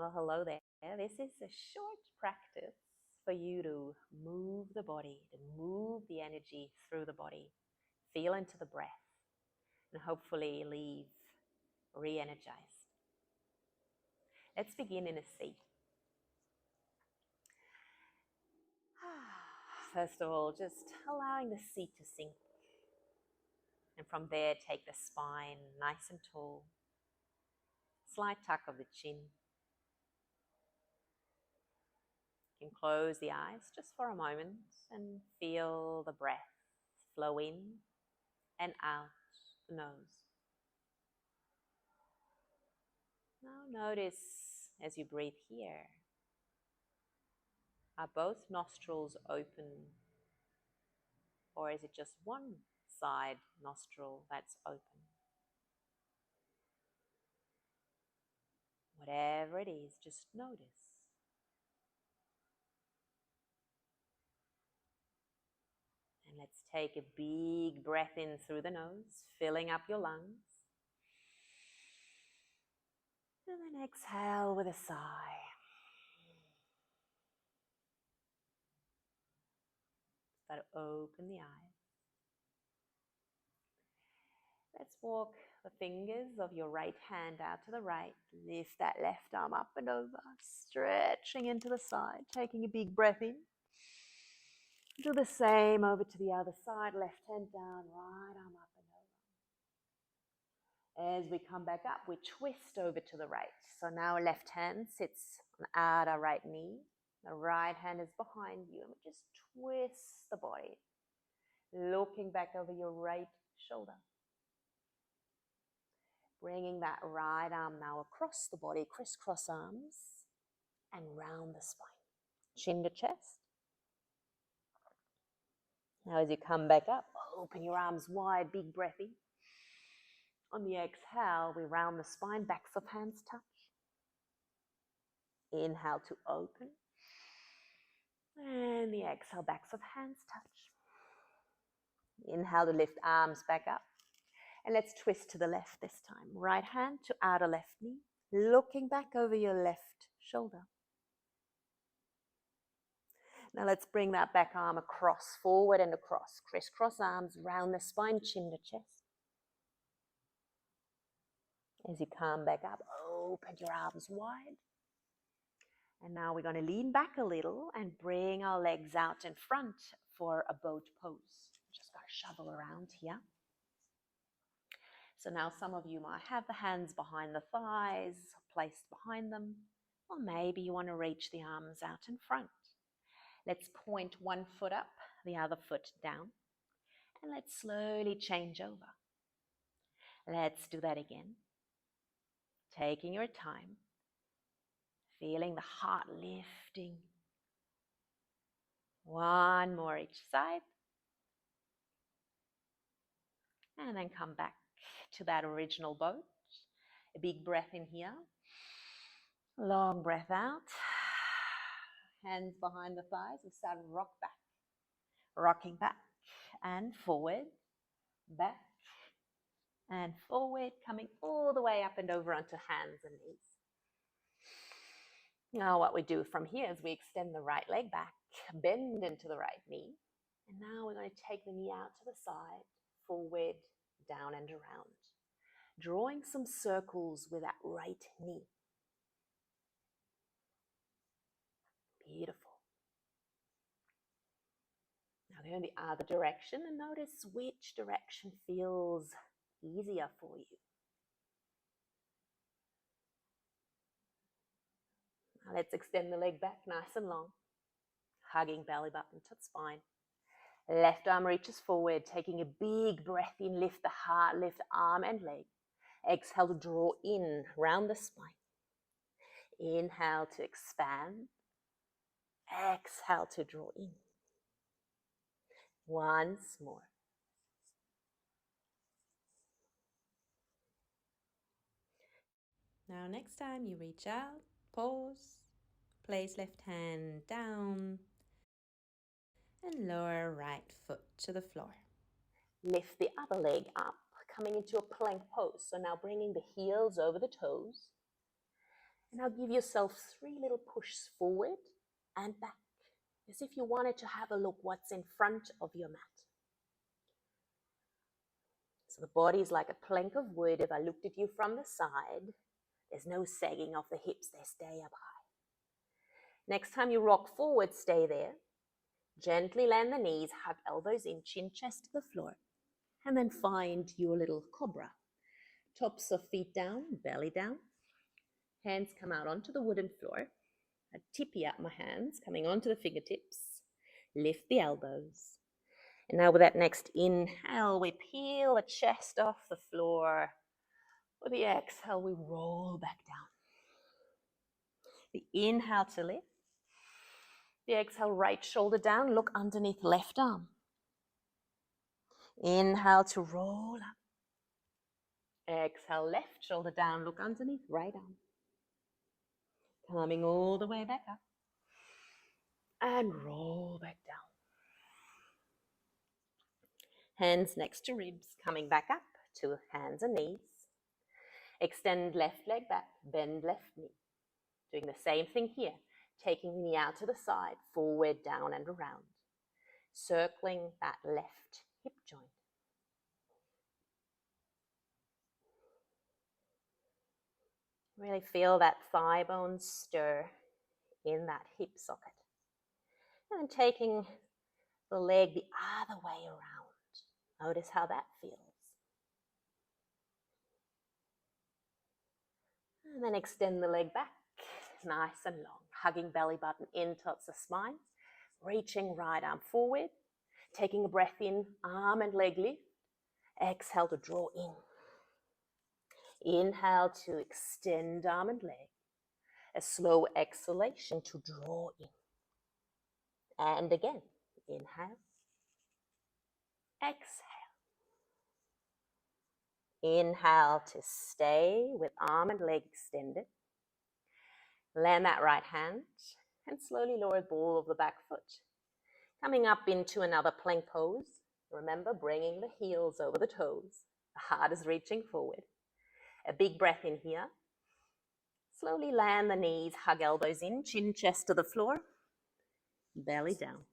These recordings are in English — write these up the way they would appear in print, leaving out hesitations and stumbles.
Well, hello there. This is a short practice for you to move the body, to move the energy through the body, feel into the breath, and hopefully leave re energized. Let's begin in a seat. First of all, just allowing the seat to sink. And from there, take the spine nice and tall. Slight tuck of the chin. You can close the eyes just for a moment and feel the breath flow in and out the nose. Now notice as you breathe here, are both nostrils open, or is it just one side nostril that's open? Whatever it is, just notice. And let's take a big breath in through the nose, filling up your lungs. And then exhale with a sigh. Start to open the eyes. Let's walk the fingers of your right hand out to the right. Lift that left arm up and over, stretching into the side, taking a big breath in. Do the same over to the other side, left hand down, right arm up and over. As we come back up, we twist over to the right. So now our left hand sits on our right knee. The right hand is behind you, and we just twist the body, looking back over your right shoulder. Bringing that right arm now across the body, crisscross arms, and round the spine. Chin to chest. Now as you come back up, open your arms wide, big breath in. On the exhale, we round the spine, backs of hands touch. Inhale to open. And the exhale, backs of hands touch. Inhale to lift arms back up. And let's twist to the left this time. Right hand to outer left knee, looking back over your left shoulder. Now let's bring that back arm across, forward and across. Crisscross arms, round the spine, chin to chest. As you come back up, open your arms wide. And now we're going to lean back a little and bring our legs out in front for a boat pose. Just got to shovel around here. So now some of you might have the hands behind the thighs, placed behind them, or maybe you want to reach the arms out in front. Let's point one foot up, the other foot down, and let's slowly change over. Let's do that again. Taking your time, feeling the heart lifting. One more each side. And then come back to that original boat. A big breath in here. Long breath out. Hands behind the thighs. We start to rock back. Rocking back and forward. Back and forward. Coming all the way up and over onto hands and knees. Now what we do from here is we extend the right leg back. Bend into the right knee. And now we're going to take the knee out to the side. Forward, down and around. Drawing some circles with that right knee. Beautiful. Now go in the other direction and notice which direction feels easier for you. Now let's extend the leg back nice and long. Hugging belly button to the spine. Left arm reaches forward, taking a big breath in, lift the heart, lift arm and leg. Exhale to draw in, round the spine. Inhale to expand. Exhale to draw in. Once more. Now next time you reach out, pause, place left hand down and lower right foot to the floor. Lift the other leg up, coming into a plank pose. So now bringing the heels over the toes. Now give yourself 3 little pushes forward and back, as if you wanted to have a look what's in front of your mat. So the body is like a plank of wood. If I looked at you from the side, there's no sagging of the hips, they stay up high. Next time you rock forward, stay there. Gently land the knees, hug elbows in, chin, chest to the floor. And then find your little cobra. Tops of feet down, belly down. Hands come out onto the wooden floor. I tippy up my hands, coming onto the fingertips. Lift the elbows. And now with that next inhale, we peel the chest off the floor. With the exhale, we roll back down. The inhale to lift. The exhale, right shoulder down, look underneath left arm. Inhale to roll up. Exhale, left shoulder down, look underneath right arm. Coming all the way back up. And roll back down. Hands next to ribs, coming back up to hands and knees. Extend left leg back, bend left knee. Doing the same thing here, taking the knee out to the side, forward, down and around. Circling that left hip joint. Really feel that thigh bone stir in that hip socket. And then taking the leg the other way around. Notice how that feels. And then extend the leg back, nice and long. Hugging belly button in towards the spine. Reaching right arm forward. Taking a breath in, arm and leg lift. Exhale to draw in. Inhale to extend arm and leg. A slow exhalation to draw in. And again, inhale. Exhale. Inhale to stay with arm and leg extended. Land that right hand and slowly lower the ball of the back foot. Coming up into another plank pose. Remember, bringing the heels over the toes. The heart is reaching forward. A big breath in here. Slowly land the knees, hug elbows in, chin, chest to the floor. Belly down.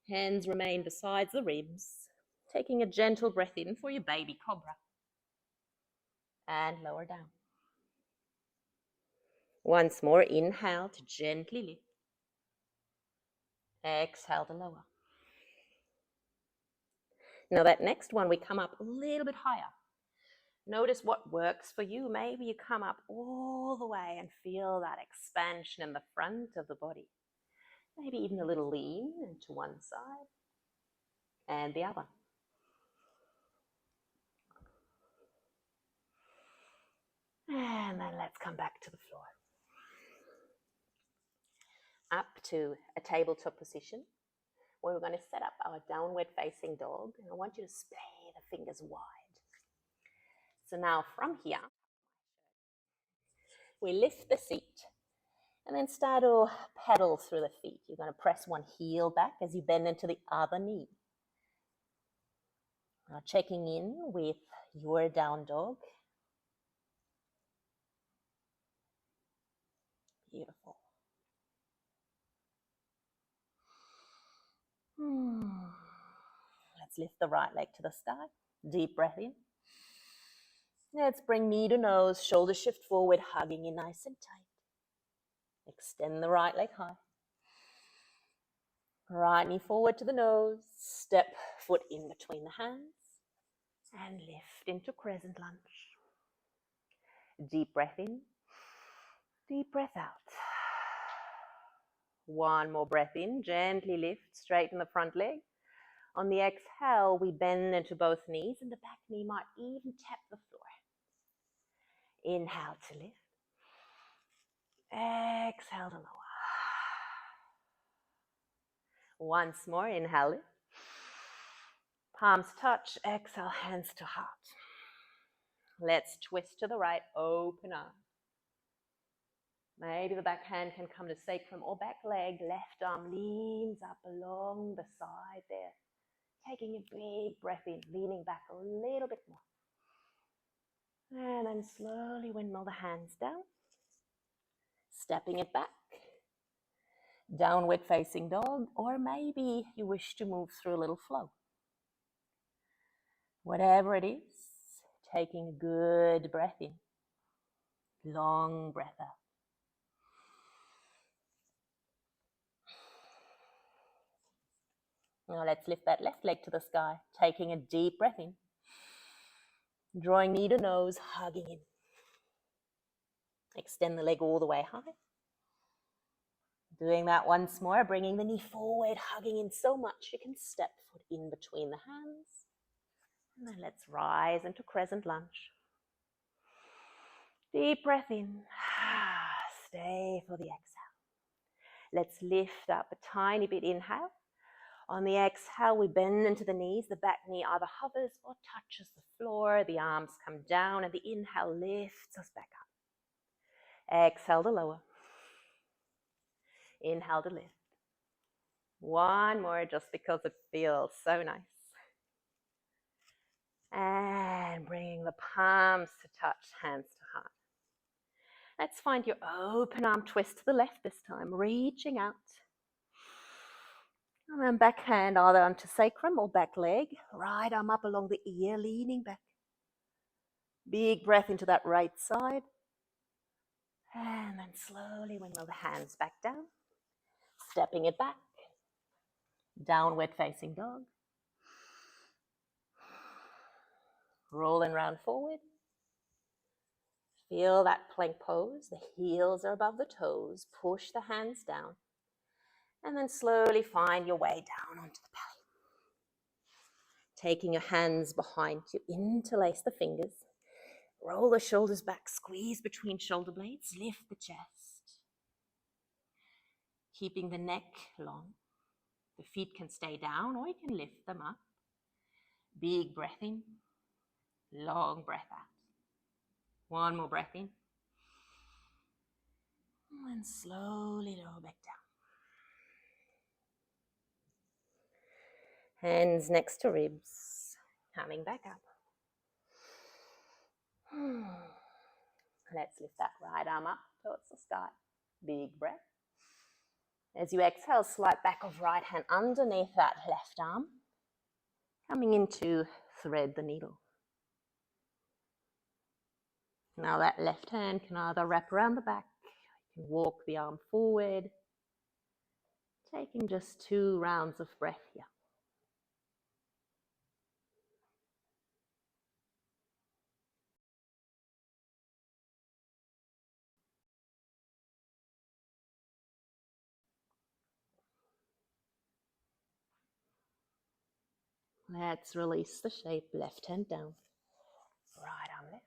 Hands remain beside the ribs. Taking a gentle breath in for your baby cobra. And lower down. Once more, inhale to gently lift. Exhale to lower. Now that next one, we come up a little bit higher. Notice what works for you. Maybe you come up all the way and feel that expansion in the front of the body. Maybe even a little lean into one side and the other. And then let's come back to the floor. Up to a tabletop position where we're going to set up our downward facing dog. And I want you to splay the fingers wide. So now from here, we lift the seat and then start to pedal through the feet. You're going to press one heel back as you bend into the other knee. Now checking in with your down dog. Beautiful. Let's lift the right leg to the sky. Deep breath in. Let's bring knee to nose, shoulder shift forward, hugging in nice and tight. Extend the right leg high. Right knee forward to the nose. Step foot in between the hands. And lift into crescent lunge. Deep breath in. Deep breath out. One more breath in. Gently lift, straighten the front leg. On the exhale, we bend into both knees and the back knee might even tap the floor. Inhale to lift. Exhale to lower. Once more, inhale lift. Palms touch, exhale, hands to heart. Let's twist to the right, open arm. Maybe the back hand can come to sacrum or back leg. Left arm leans up along the side there. Taking a big breath in, leaning back a little bit more. And then slowly windmill the hands down. Stepping it back. Downward facing dog, or maybe you wish to move through a little flow. Whatever it is, taking a good breath in. Long breath out. Now let's lift that left leg to the sky, taking a deep breath in. Drawing knee to nose, hugging in. Extend the leg all the way high. Doing that once more, bringing the knee forward, hugging in so much you can step foot in between the hands. And then let's rise into crescent lunge. Deep breath in. Stay for the exhale. Let's lift up a tiny bit, inhale. On the exhale, we bend into the knees. The back knee either hovers or touches the floor. The arms come down and the inhale lifts us back up. Exhale to lower. Inhale to lift. One more just because it feels so nice. And bringing the palms to touch, hands to heart. Let's find your open arm twist to the left this time, reaching out. And then back hand either onto sacrum or back leg. Right arm up along the ear, leaning back. Big breath into that right side. And then slowly wiggle the hands back down. Stepping it back. Downward facing dog. Rolling round forward. Feel that plank pose. The heels are above the toes. Push the hands down. And then slowly find your way down onto the belly. Taking your hands behind you, interlace the fingers. Roll the shoulders back, squeeze between shoulder blades, lift the chest. Keeping the neck long. The feet can stay down or you can lift them up. Big breath in, long breath out. One more breath in. And slowly lower back down. Hands next to ribs, coming back up. Let's lift that right arm up towards the sky. Big breath. As you exhale, slight back of right hand underneath that left arm. Coming into thread the needle. Now that left hand can either wrap around the back, you can walk the arm forward. Taking just 2 rounds of breath here. Let's release the shape, left hand down, right arm lifts.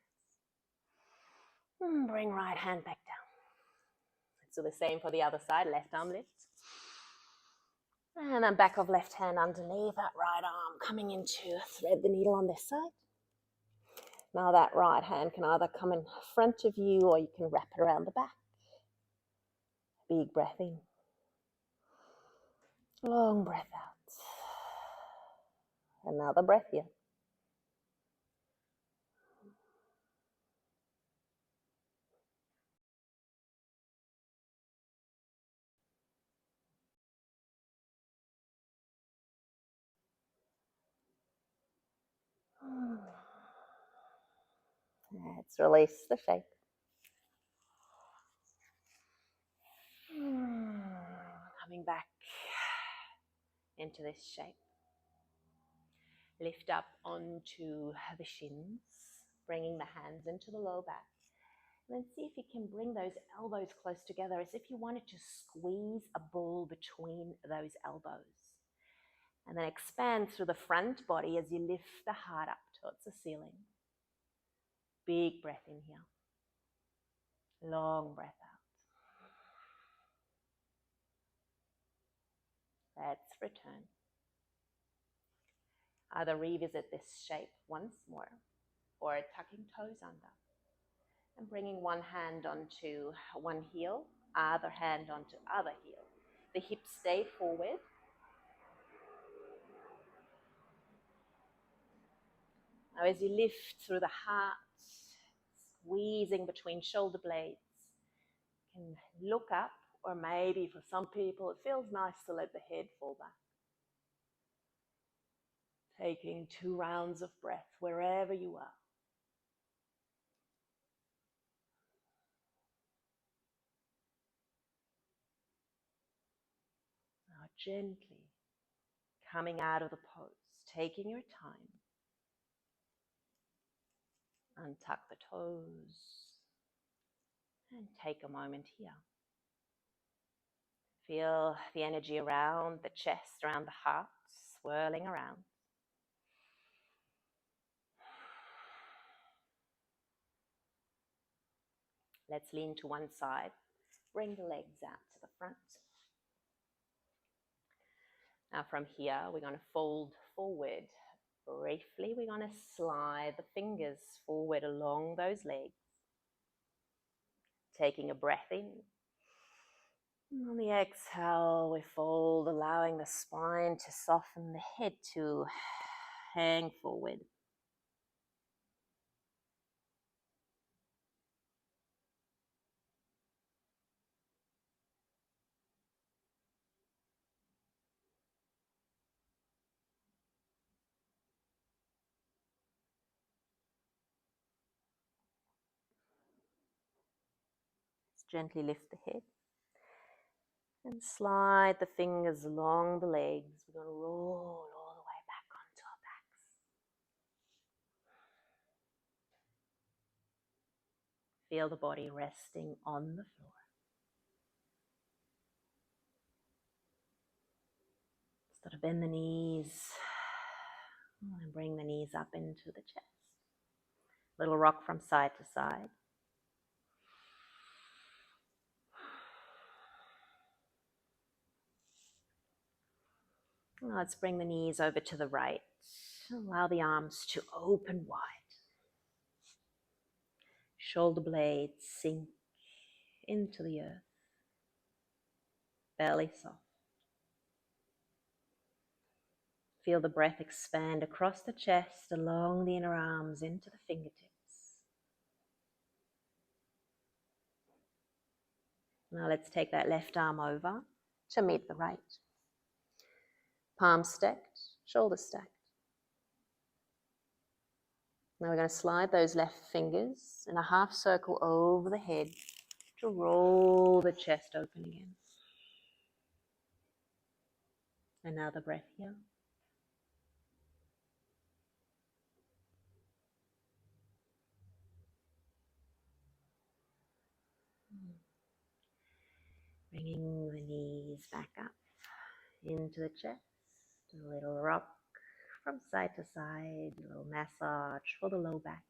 And bring right hand back down. Let's do the same for the other side, left arm lifts. And then back of left hand underneath that right arm, coming into thread the needle on this side. Now that right hand can either come in front of you or you can wrap it around the back. Big breath in. Long breath out. Another breath here. Let's release the shape. Coming back into this shape. Lift up onto the shins, bringing the hands into the low back. And then see if you can bring those elbows close together as if you wanted to squeeze a ball between those elbows. And then expand through the front body as you lift the heart up towards the ceiling. Big breath in here. Long breath out. Let's return. Either revisit this shape once more or tucking toes under. And bringing one hand onto one heel, other hand onto other heel. The hips stay forward. Now as you lift through the heart, squeezing between shoulder blades, you can Look up, or maybe for some people it feels nice to let the head fall back. Taking 2 rounds of breath wherever you are. Now gently coming out of the pose, taking your time. Untuck the toes and take a moment here. Feel the energy around the chest, around the heart, swirling around. Let's lean to one side. Bring the legs out to the front. Now from here, we're going to fold forward. Briefly, we're going to slide the fingers forward along those legs. Taking a breath in. And on the exhale, we fold, allowing the spine to soften, the head to hang forward. Gently lift the head and slide the fingers along the legs. We're going to roll all the way back onto our backs. Feel the body resting on the floor. Start to bend the knees and bring the knees up into the chest. Little rock from side to side. Let's bring the knees over to the right. Allow the arms to open wide. Shoulder blades sink into the earth. Belly soft. Feel the breath expand across the chest, along the inner arms, into the fingertips. Now let's take that left arm over to meet the right. Palms stacked, shoulders stacked. Now we're going to slide those left fingers in a half circle over the head to roll the chest open again. Another breath here. Bringing the knees back up into the chest. A little rock from side to side, a little massage for the low back.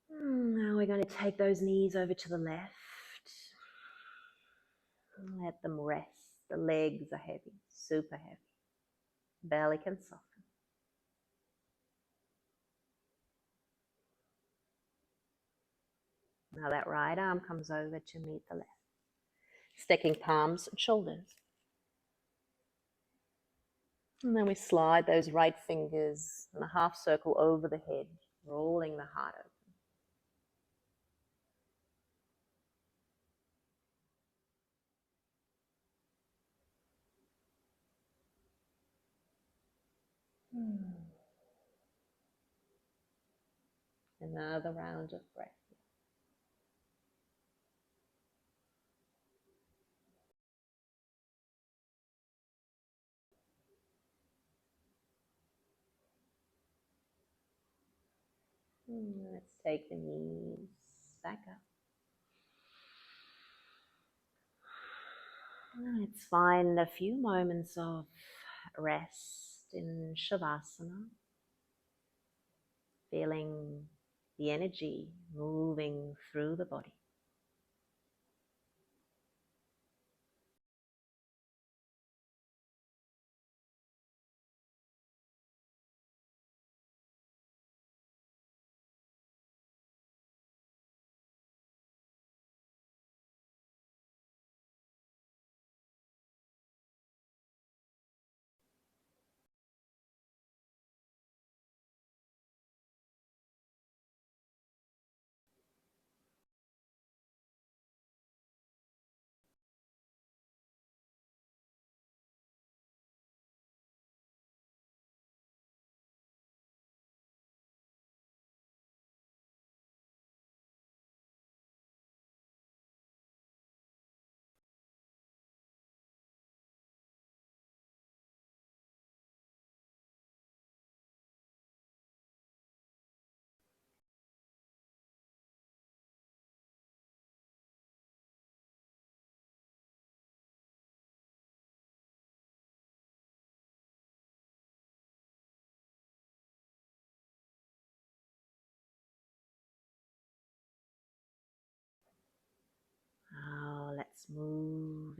Now we're going to take those knees over to the left. Let them rest. The legs are heavy, super heavy. Belly can soften. Now that right arm comes over to meet the left. Sticking palms and shoulders. And then we slide those right fingers in a half circle over the head, rolling the heart open. Another round of breath. Let's take the knees back up. Let's find a few moments of rest in Shavasana, feeling the energy moving through the body.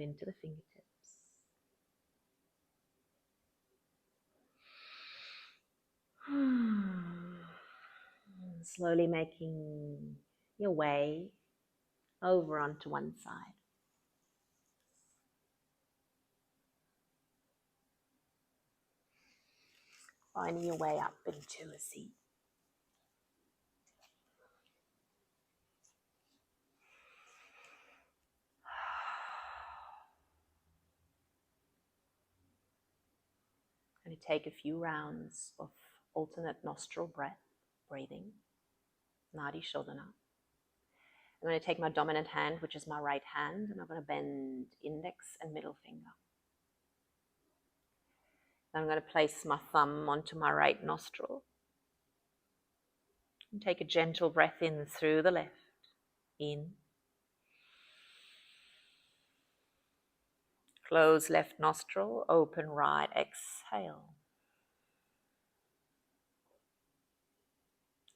into the fingertips. Slowly making your way over onto one side. Finding your way up into a seat. Going to take a few rounds of alternate nostril breathing. Nadi Shodhana. I'm going to take my dominant hand, which is my right hand, and I'm going to bend index and middle finger. Then I'm going to place my thumb onto my right nostril. And take a gentle breath in through the left. In. Close left nostril, open right, exhale.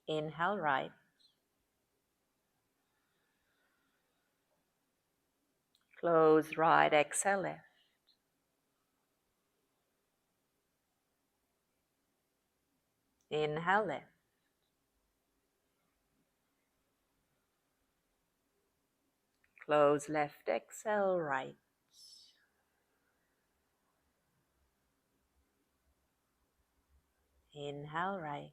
Inhale right. Close right, exhale left. Inhale left. Close left, exhale right. Inhale right.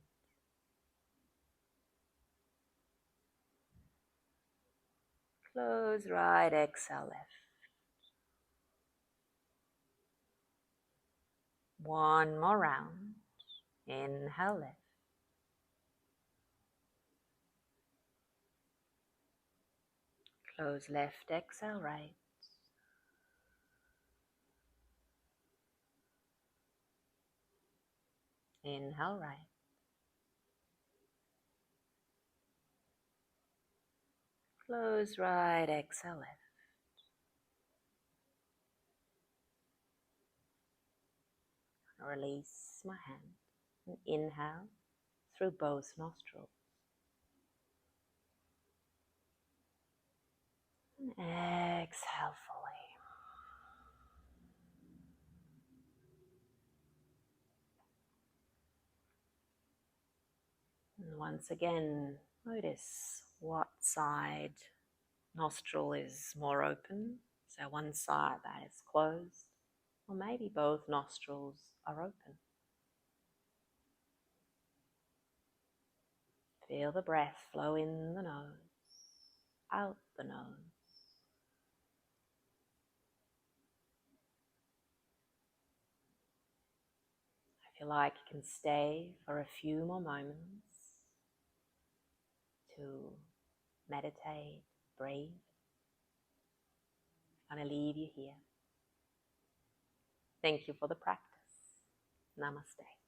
Close right, exhale left. One more round. Inhale left. Close left, exhale right. Inhale right. Close right, exhale left. Release my hand. And inhale through both nostrils. And exhale fully. And once again, notice what side nostril is more open. So one side that is closed, or maybe both nostrils are open. Feel the breath flow in the nose, out the nose. If you like, you can stay for a few more moments to meditate, breathe. I'm going to leave you here. Thank you for the practice. Namaste.